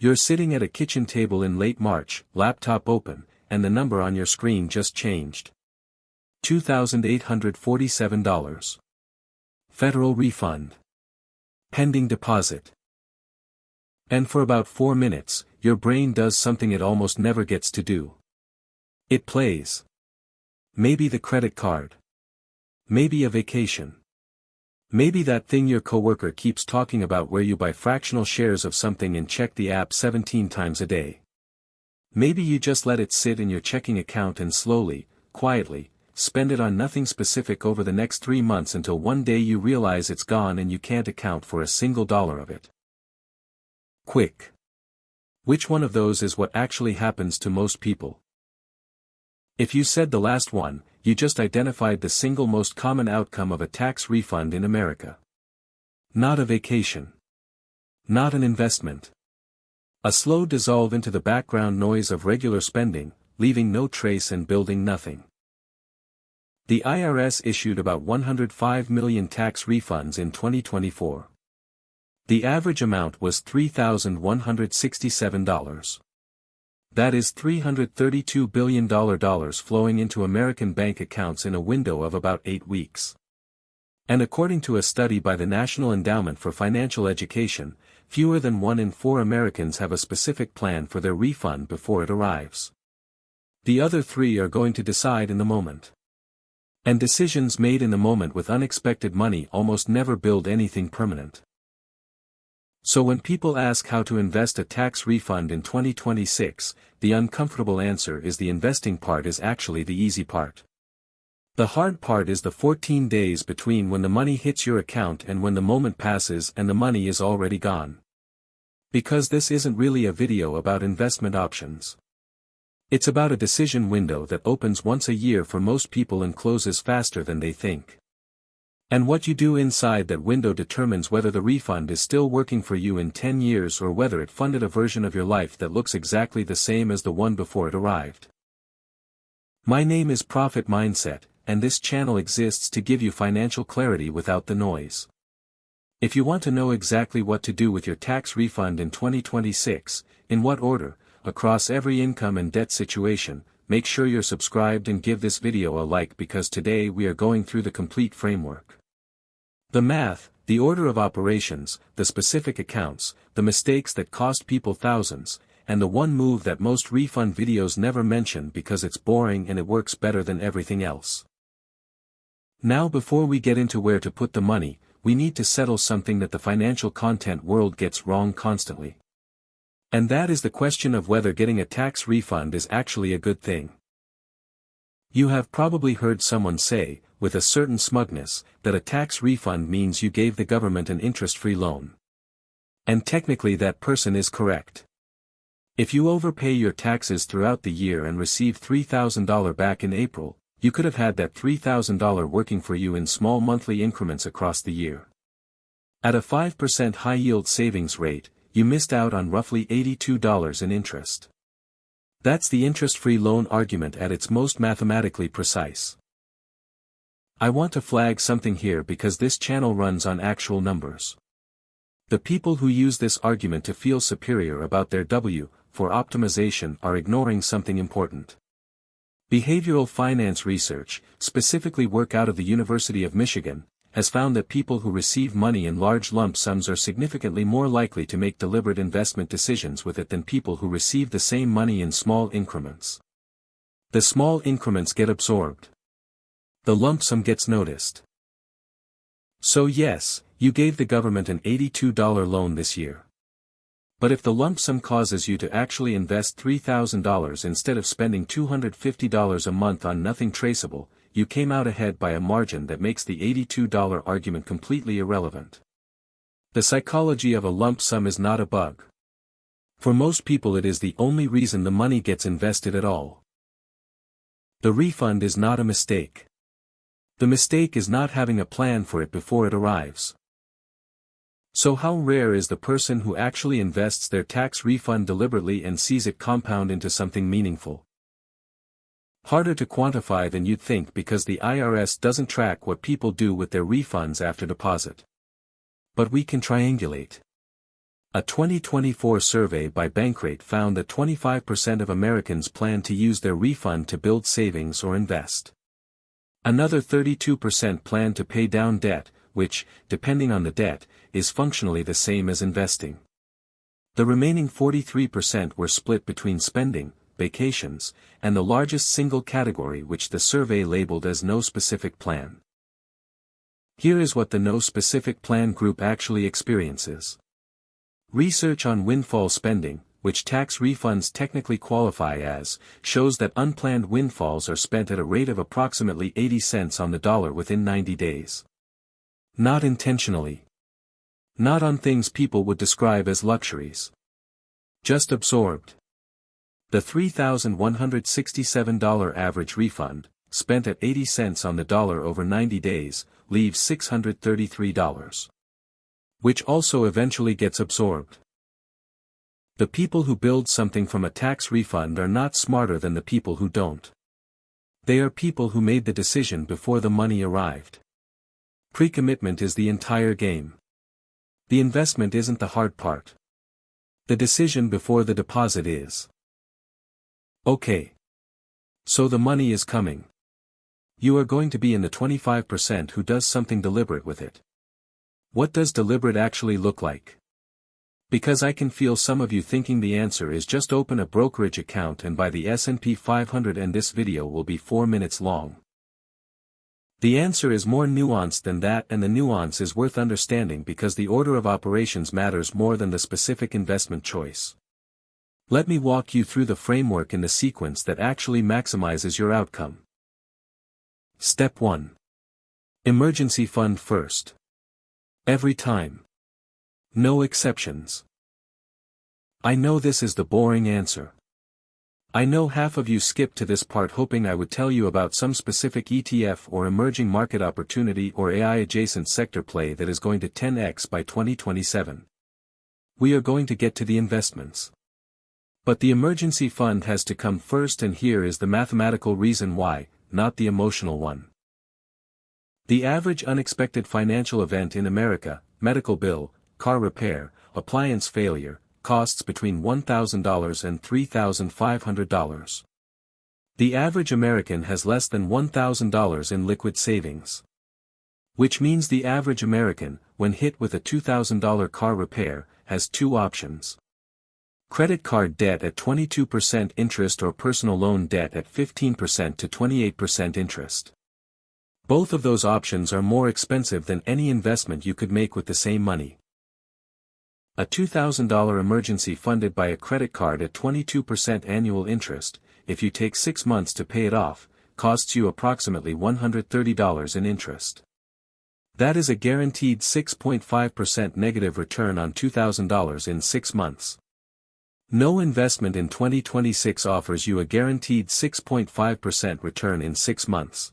You're sitting at a kitchen table in late March, laptop open, and the number on your screen just changed. $2,847. Federal refund. Pending deposit. And for about 4 minutes, your brain does something it almost never gets to do. It plays. Maybe the credit card. Maybe a vacation. Maybe that thing your coworker keeps talking about where you buy fractional shares of something and check the app 17 times a day. Maybe you just let it sit in your checking account and slowly, quietly, spend it on nothing specific over the next 3 months until one day you realize it's gone and you can't account for a single dollar of it. Quick. Which one of those is what actually happens to most people? If you said the last one, you just identified the single most common outcome of a tax refund in America. Not a vacation. Not an investment. A slow dissolve into the background noise of regular spending, leaving no trace and building nothing. The IRS issued about 105 million tax refunds in 2024. The average amount was $3,167. That is $332 billion flowing into American bank accounts in a window of about 8 weeks. And according to a study by the National Endowment for Financial Education, fewer than 1 in 4 Americans have a specific plan for their refund before it arrives. The other 3 are going to decide in the moment. And decisions made in the moment with unexpected money almost never build anything permanent. So when people ask how to invest a tax refund in 2026, the uncomfortable answer is the investing part is actually the easy part. The hard part is the 14 days between when the money hits your account and when the moment passes and the money is already gone. Because this isn't really a video about investment options. It's about a decision window that opens once a year for most people and closes faster than they think. And what you do inside that window determines whether the refund is still working for you in 10 years or whether it funded a version of your life that looks exactly the same as the one before it arrived. My name is Profit Mindset, and this channel exists to give you financial clarity without the noise. If you want to know exactly what to do with your tax refund in 2026, in what order, across every income and debt situation, make sure you're subscribed and give this video a like because today we are going through the complete framework. The math, the order of operations, the specific accounts, the mistakes that cost people thousands, and the one move that most refund videos never mention because it's boring and it works better than everything else. Now before we get into where to put the money, we need to settle something that the financial content world gets wrong constantly. And that is the question of whether getting a tax refund is actually a good thing. You have probably heard someone say, with a certain smugness, that a tax refund means you gave the government an interest-free loan. And technically that person is correct. If you overpay your taxes throughout the year and receive $3,000 back in April, you could have had that $3,000 working for you in small monthly increments across the year. At a 5% high-yield savings rate, you missed out on roughly $82 in interest. That's the interest-free loan argument at its most mathematically precise. I want to flag something here because this channel runs on actual numbers. The people who use this argument to feel superior about their for optimization are ignoring something important. Behavioral finance research, specifically work out of the University of Michigan, has found that people who receive money in large lump sums are significantly more likely to make deliberate investment decisions with it than people who receive the same money in small increments. The small increments get absorbed. The lump sum gets noticed. So yes, you gave the government an $82 loan this year. But if the lump sum causes you to actually invest $3,000 instead of spending $250 a month on nothing traceable, you came out ahead by a margin that makes the $82 argument completely irrelevant. The psychology of a lump sum is not a bug. For most people it is the only reason the money gets invested at all. The refund is not a mistake. The mistake is not having a plan for it before it arrives. So how rare is the person who actually invests their tax refund deliberately and sees it compound into something meaningful? Harder to quantify than you'd think because the IRS doesn't track what people do with their refunds after deposit. But we can triangulate. A 2024 survey by Bankrate found that 25% of Americans plan to use their refund to build savings or invest. Another 32% plan to pay down debt, which, depending on the debt, is functionally the same as investing. The remaining 43% were split between spending, vacations, and the largest single category which the survey labeled as no specific plan. Here is what the no specific plan group actually experiences. Research on windfall spending, which tax refunds technically qualify as, shows that unplanned windfalls are spent at a rate of approximately 80 cents on the dollar within 90 days. Not intentionally. Not on things people would describe as luxuries. Just absorbed. The $3,167 average refund, spent at 80 cents on the dollar over 90 days, leaves $633. Which also eventually gets absorbed. The people who build something from a tax refund are not smarter than the people who don't. They are people who made the decision before the money arrived. Pre-commitment is the entire game. The investment isn't the hard part. The decision before the deposit is. Okay. So the money is coming. You are going to be in the 25% who does something deliberate with it. What does deliberate actually look like? Because I can feel some of you thinking the answer is just open a brokerage account and buy the S&P 500 and this video will be 4 minutes long. The answer is more nuanced than that, and the nuance is worth understanding because the order of operations matters more than the specific investment choice. Let me walk you through the framework in the sequence that actually maximizes your outcome. Step 1. Emergency fund first. Every time. No exceptions. I know this is the boring answer. I know half of you skipped to this part hoping I would tell you about some specific ETF or emerging market opportunity or AI-adjacent sector play that is going to 10x by 2027. We are going to get to the investments. But the emergency fund has to come first, and here is the mathematical reason why, not the emotional one. The average unexpected financial event in America, medical bill, car repair, appliance failure, costs between $1,000 and $3,500. The average American has less than $1,000 in liquid savings. Which means the average American, when hit with a $2,000 car repair, has two options. Credit card debt at 22% interest or personal loan debt at 15% to 28% interest. Both of those options are more expensive than any investment you could make with the same money. A $2,000 emergency funded by a credit card at 22% annual interest, if you take 6 months to pay it off, costs you approximately $130 in interest. That is a guaranteed 6.5% negative return on $2,000 in 6 months. No investment in 2026 offers you a guaranteed 6.5% return in 6 months.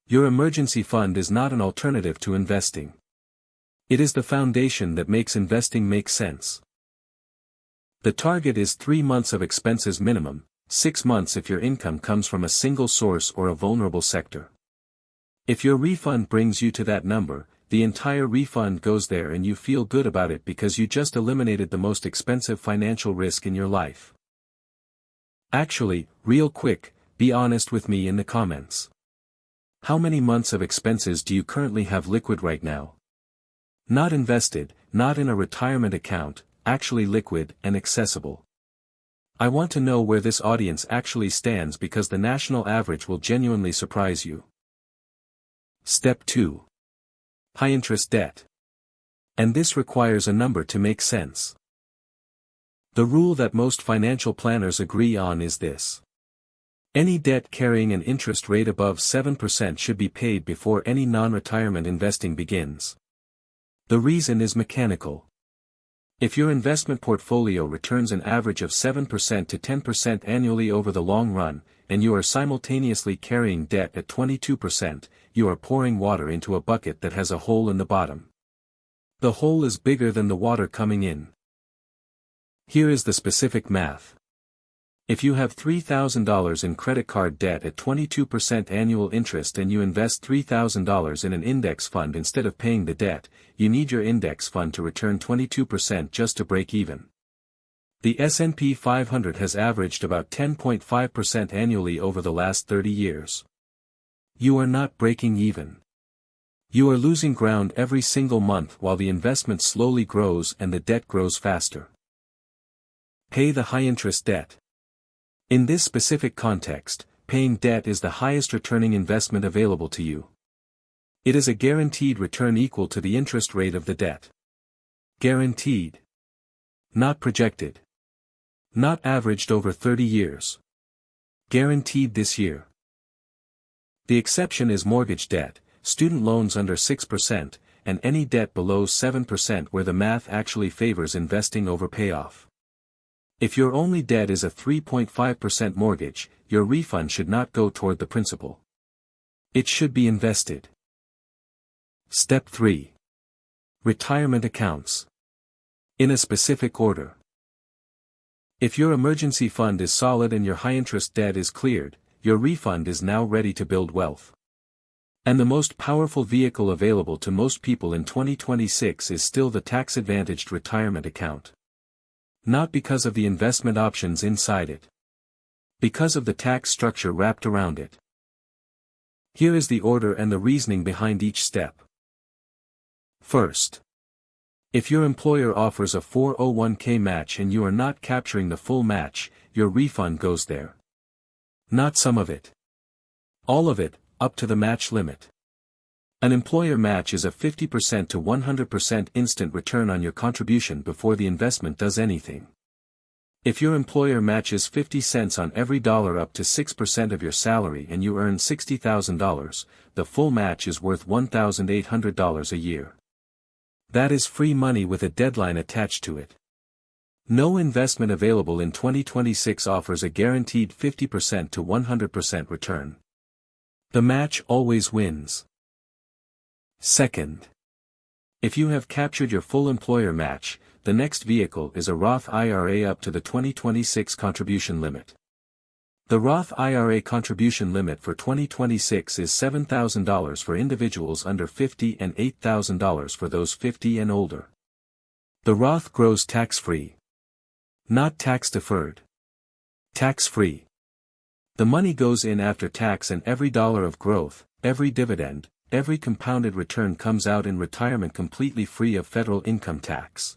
Your emergency fund is not an alternative to investing. It is the foundation that makes investing make sense. The target is 3 months of expenses minimum, 6 months if your income comes from a single source or a vulnerable sector. If your refund brings you to that number, the entire refund goes there and you feel good about it because you just eliminated the most expensive financial risk in your life. Actually, real quick, be honest with me in the comments. How many months of expenses do you currently have liquid right now? Not invested, not in a retirement account, actually liquid and accessible. I want to know where this audience actually stands because the national average will genuinely surprise you. Step 2. High-interest debt. And this requires a number to make sense. The rule that most financial planners agree on is this. Any debt carrying an interest rate above 7% should be paid before any non-retirement investing begins. The reason is mechanical. If your investment portfolio returns an average of 7% to 10% annually over the long run, and you are simultaneously carrying debt at 22%, you are pouring water into a bucket that has a hole in the bottom. The hole is bigger than the water coming in. Here is the specific math. If you have $3,000 in credit card debt at 22% annual interest and you invest $3,000 in an index fund instead of paying the debt, you need your index fund to return 22% just to break even. The S&P 500 has averaged about 10.5% annually over the last 30 years. You are not breaking even. You are losing ground every single month while the investment slowly grows and the debt grows faster. Pay the high-interest debt. In this specific context, paying debt is the highest returning investment available to you. It is a guaranteed return equal to the interest rate of the debt. Guaranteed. Not projected. Not averaged over 30 years. Guaranteed this year. The exception is mortgage debt, student loans under 6%, and any debt below 7% where the math actually favors investing over payoff. If your only debt is a 3.5% mortgage, your refund should not go toward the principal. It should be invested. Step 3. Retirement accounts. In a specific order. If your emergency fund is solid and your high-interest debt is cleared, your refund is now ready to build wealth. And the most powerful vehicle available to most people in 2026 is still the tax-advantaged retirement account. Not because of the investment options inside it. Because of the tax structure wrapped around it. Here is the order and the reasoning behind each step. First. If your employer offers a 401k match and you are not capturing the full match, your refund goes there. Not some of it. All of it, up to the match limit. An employer match is a 50% to 100% instant return on your contribution before the investment does anything. If your employer matches 50 cents on every dollar up to 6% of your salary and you earn $60,000, the full match is worth $1,800 a year. That is free money with a deadline attached to it. No investment available in 2026 offers a guaranteed 50% to 100% return. The match always wins. Second. If you have captured your full employer match, the next vehicle is a Roth IRA up to the 2026 contribution limit. The Roth IRA contribution limit for 2026 is $7,000 for individuals under 50 and $8,000 for those 50 and older. The Roth grows tax-free. Not tax-deferred. Tax-free. The money goes in after tax and every dollar of growth, every dividend, every compounded return comes out in retirement completely free of federal income tax.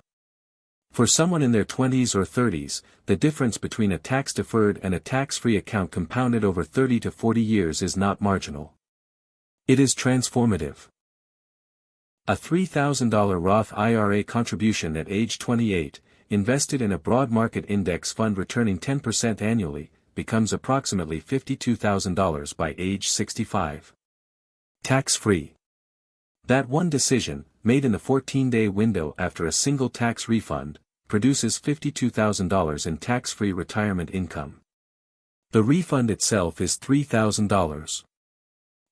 For someone in their 20s or 30s, the difference between a tax-deferred and a tax-free account compounded over 30 to 40 years is not marginal. It is transformative. A $3,000 Roth IRA contribution at age 28, invested in a broad market index fund returning 10% annually, becomes approximately $52,000 by age 65. Tax-free. That one decision, made in the 14-day window after a single tax refund, produces $52,000 in tax-free retirement income. The refund itself is $3,000.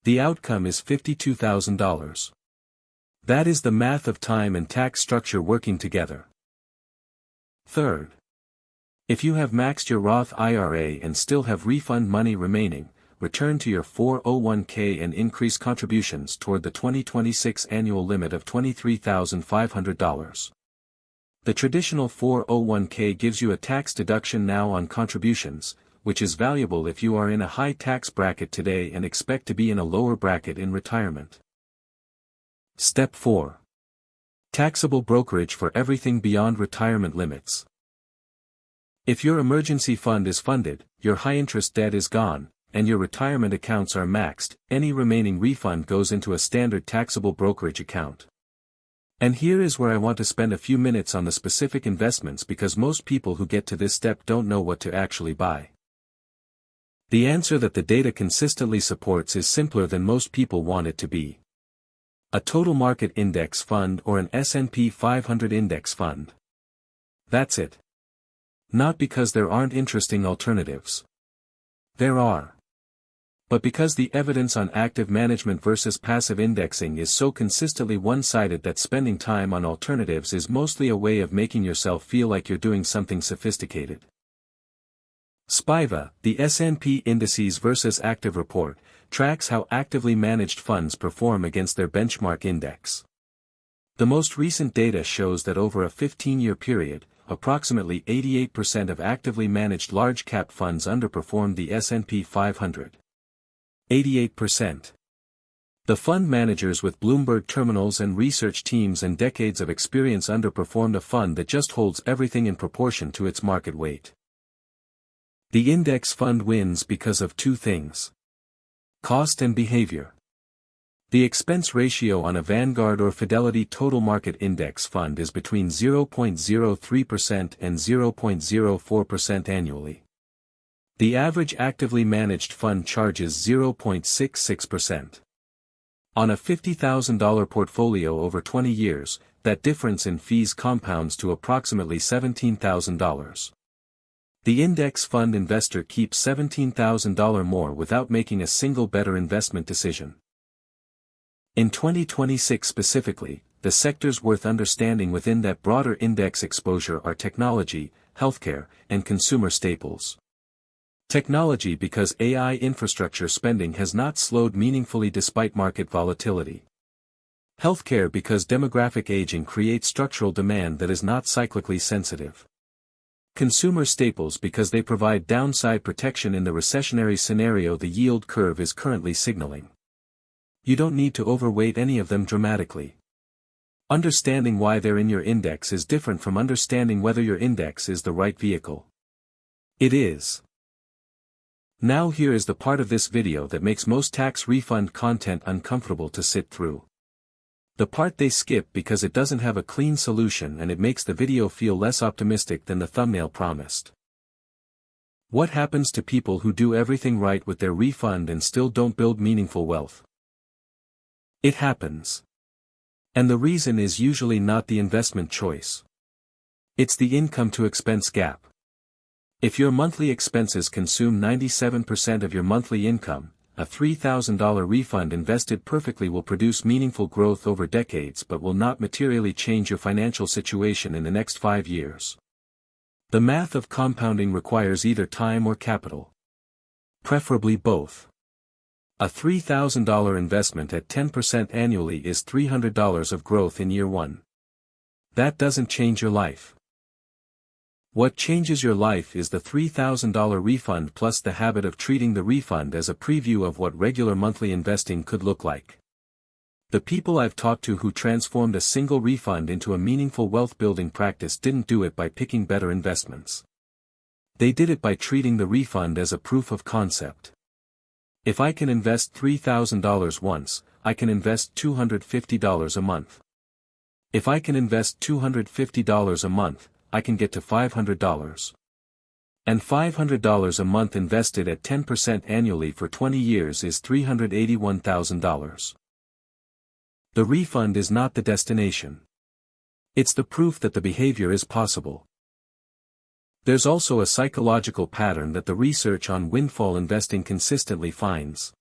The outcome is $52,000. That is the math of time and tax structure working together. Third. If you have maxed your Roth IRA and still have refund money remaining, return to your 401k and increase contributions toward the 2026 annual limit of $23,500. The traditional 401k gives you a tax deduction now on contributions, which is valuable if you are in a high tax bracket today and expect to be in a lower bracket in retirement. Step 4. Taxable brokerage for everything beyond retirement limits. If your emergency fund is funded, your high-interest debt is gone, and your retirement accounts are maxed, any remaining refund goes into a standard taxable brokerage account. And here is where I want to spend a few minutes on the specific investments because most people who get to this step don't know what to actually buy. The answer that the data consistently supports is simpler than most people want it to be. A total market index fund or an S&P 500 index fund. That's it. Not because there aren't interesting alternatives. There are. But because the evidence on active management versus passive indexing is so consistently one-sided that spending time on alternatives is mostly a way of making yourself feel like you're doing something sophisticated. SPIVA, the S&P Indices versus Active Report, tracks how actively managed funds perform against their benchmark index. The most recent data shows that over a 15-year period, approximately 88% of actively managed large-cap funds underperformed the S&P 500. 88%. The fund managers with Bloomberg terminals and research teams and decades of experience underperformed a fund that just holds everything in proportion to its market weight. The index fund wins because of two things: cost and behavior. The expense ratio on a Vanguard or Fidelity Total Market Index fund is between 0.03% and 0.04% annually. The average actively managed fund charges 0.66%. On a $50,000 portfolio over 20 years, that difference in fees compounds to approximately $17,000. The index fund investor keeps $17,000 more without making a single better investment decision. In 2026 specifically, the sectors worth understanding within that broader index exposure are technology, healthcare, and consumer staples. Technology because AI infrastructure spending has not slowed meaningfully despite market volatility. Healthcare because demographic aging creates structural demand that is not cyclically sensitive. Consumer staples because they provide downside protection in the recessionary scenario the yield curve is currently signaling. You don't need to overweight any of them dramatically. Understanding why they're in your index is different from understanding whether your index is the right vehicle. It is. Now here is the part of this video that makes most tax refund content uncomfortable to sit through. The part they skip because it doesn't have a clean solution and it makes the video feel less optimistic than the thumbnail promised. What happens to people who do everything right with their refund and still don't build meaningful wealth? It happens. And the reason is usually not the investment choice. It's the income to expense gap. If your monthly expenses consume 97% of your monthly income, a $3,000 refund invested perfectly will produce meaningful growth over decades but will not materially change your financial situation in the next 5 years. The math of compounding requires either time or capital. Preferably both. A $3,000 investment at 10% annually is $300 of growth in year 1. That doesn't change your life. What changes your life is the $3,000 refund plus the habit of treating the refund as a preview of what regular monthly investing could look like. The people I've talked to who transformed a single refund into a meaningful wealth-building practice didn't do it by picking better investments. They did it by treating the refund as a proof of concept. If I can invest $3,000 once, I can invest $250 a month. If I can invest $250 a month, I can get to $500. And $500 a month invested at 10% annually for 20 years is $381,000. The refund is not the destination. It's the proof that the behavior is possible. There's also a psychological pattern that the research on windfall investing consistently finds.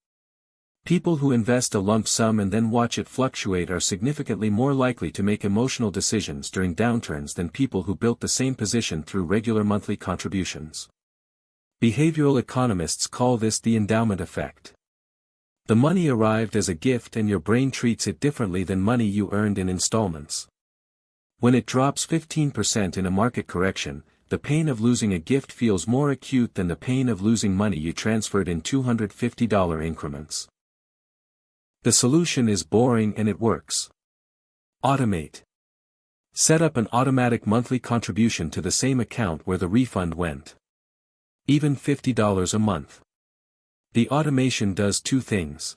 People who invest a lump sum and then watch it fluctuate are significantly more likely to make emotional decisions during downturns than people who built the same position through regular monthly contributions. Behavioral economists call this the endowment effect. The money arrived as a gift and your brain treats it differently than money you earned in installments. When it drops 15% in a market correction, the pain of losing a gift feels more acute than the pain of losing money you transferred in $250 increments. The solution is boring and it works. Automate. Set up an automatic monthly contribution to the same account where the refund went. Even $50 a month. The automation does two things.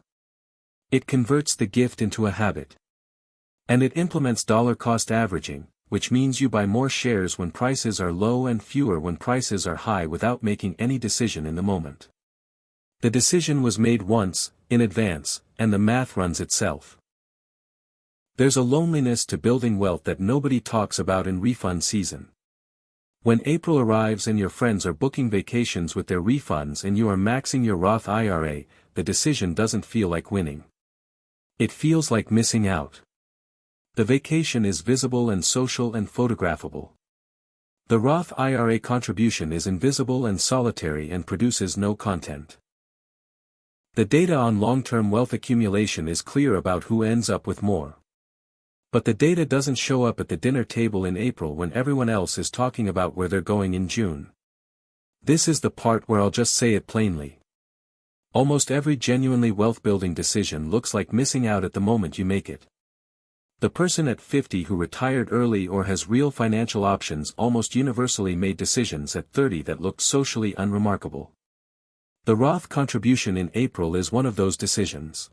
It converts the gift into a habit. And it implements dollar cost averaging, which means you buy more shares when prices are low and fewer when prices are high without making any decision in the moment. The decision was made once, in advance, and the math runs itself. There's a loneliness to building wealth that nobody talks about in refund season. When April arrives and your friends are booking vacations with their refunds and you are maxing your Roth IRA, the decision doesn't feel like winning. It feels like missing out. The vacation is visible and social and photographable. The Roth IRA contribution is invisible and solitary and produces no content. The data on long-term wealth accumulation is clear about who ends up with more. But the data doesn't show up at the dinner table in April when everyone else is talking about where they're going in June. This is the part where I'll just say it plainly. Almost every genuinely wealth-building decision looks like missing out at the moment you make it. The person at 50 who retired early or has real financial options almost universally made decisions at 30 that looked socially unremarkable. The Roth contribution in April is one of those decisions.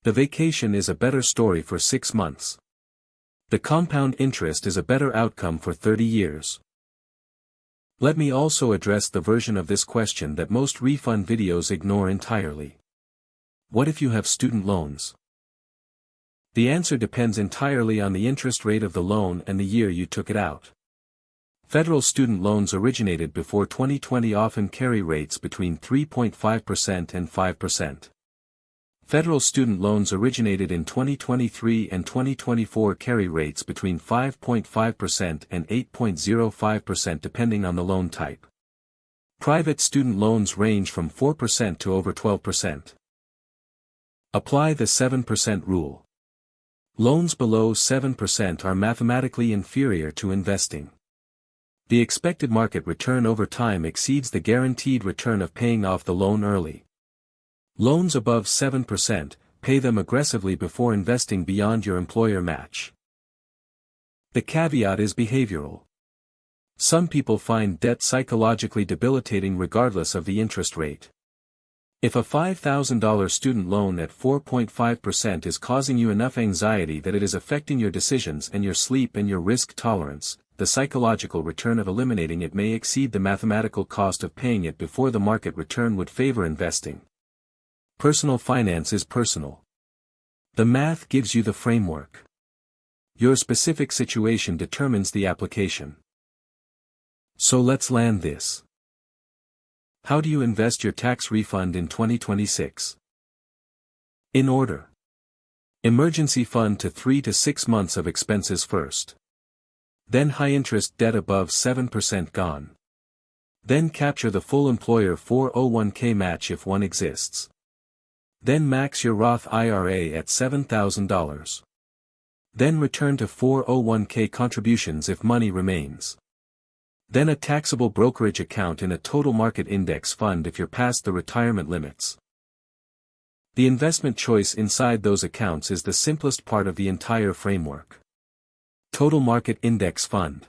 The vacation is a better story for 6 months. The compound interest is a better outcome for 30 years. Let me also address the version of this question that most refund videos ignore entirely. What if you have student loans? The answer depends entirely on the interest rate of the loan and the year you took it out. Federal student loans originated before 2020 often carry rates between 3.5% and 5%. Federal student loans originated in 2023 and 2024 carry rates between 5.5% and 8.05% depending on the loan type. Private student loans range from 4% to over 12%. Apply the 7% rule. Loans below 7% are mathematically inferior to investing. The expected market return over time exceeds the guaranteed return of paying off the loan early. Loans above 7%, pay them aggressively before investing beyond your employer match. The caveat is behavioral. Some people find debt psychologically debilitating regardless of the interest rate. If a $5,000 student loan at 4.5% is causing you enough anxiety that it is affecting your decisions and your sleep and your risk tolerance, the psychological return of eliminating it may exceed the mathematical cost of paying it before the market return would favor investing. Personal finance is personal. The math gives you the framework. Your specific situation determines the application. So let's land this. How do you invest your tax refund in 2026? In order. Emergency fund to 3 to 6 months of expenses first. Then high-interest debt above 7% gone. Then capture the full employer 401k match if one exists. Then max your Roth IRA at $7,000. Then return to 401k contributions if money remains. Then a taxable brokerage account in a total market index fund if you're past the retirement limits. The investment choice inside those accounts is the simplest part of the entire framework. Total market index fund.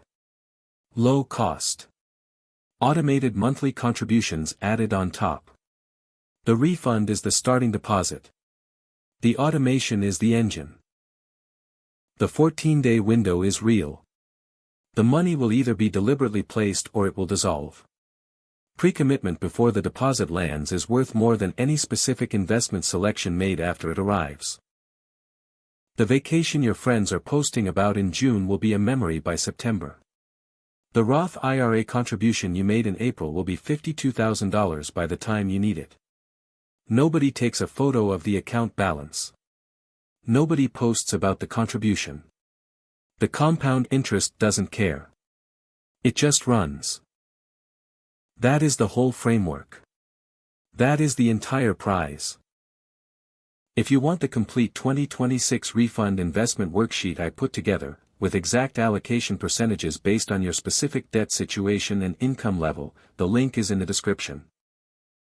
Low cost. Automated monthly contributions added on top. The refund is the starting deposit. The automation is the engine. The 14-day window is real. The money will either be deliberately placed or it will dissolve. Pre-commitment before the deposit lands is worth more than any specific investment selection made after it arrives. The vacation your friends are posting about in June will be a memory by September. The Roth IRA contribution you made in April will be $52,000 by the time you need it. Nobody takes a photo of the account balance. Nobody posts about the contribution. The compound interest doesn't care. It just runs. That is the whole framework. That is the entire prize. If you want the complete 2026 refund investment worksheet I put together, with exact allocation percentages based on your specific debt situation and income level, the link is in the description.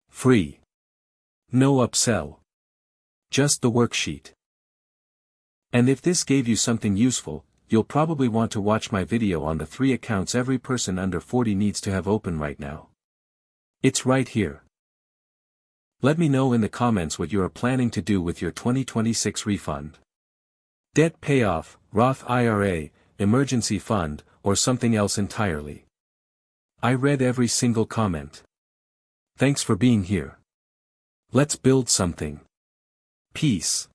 Free. No upsell. Just the worksheet. And if this gave you something useful, you'll probably want to watch my video on the 3 accounts every person under 40 needs to have open right now. It's right here. Let me know in the comments what you are planning to do with your 2026 refund. Debt payoff, Roth IRA, emergency fund, or something else entirely. I read every single comment. Thanks for being here. Let's build something. Peace.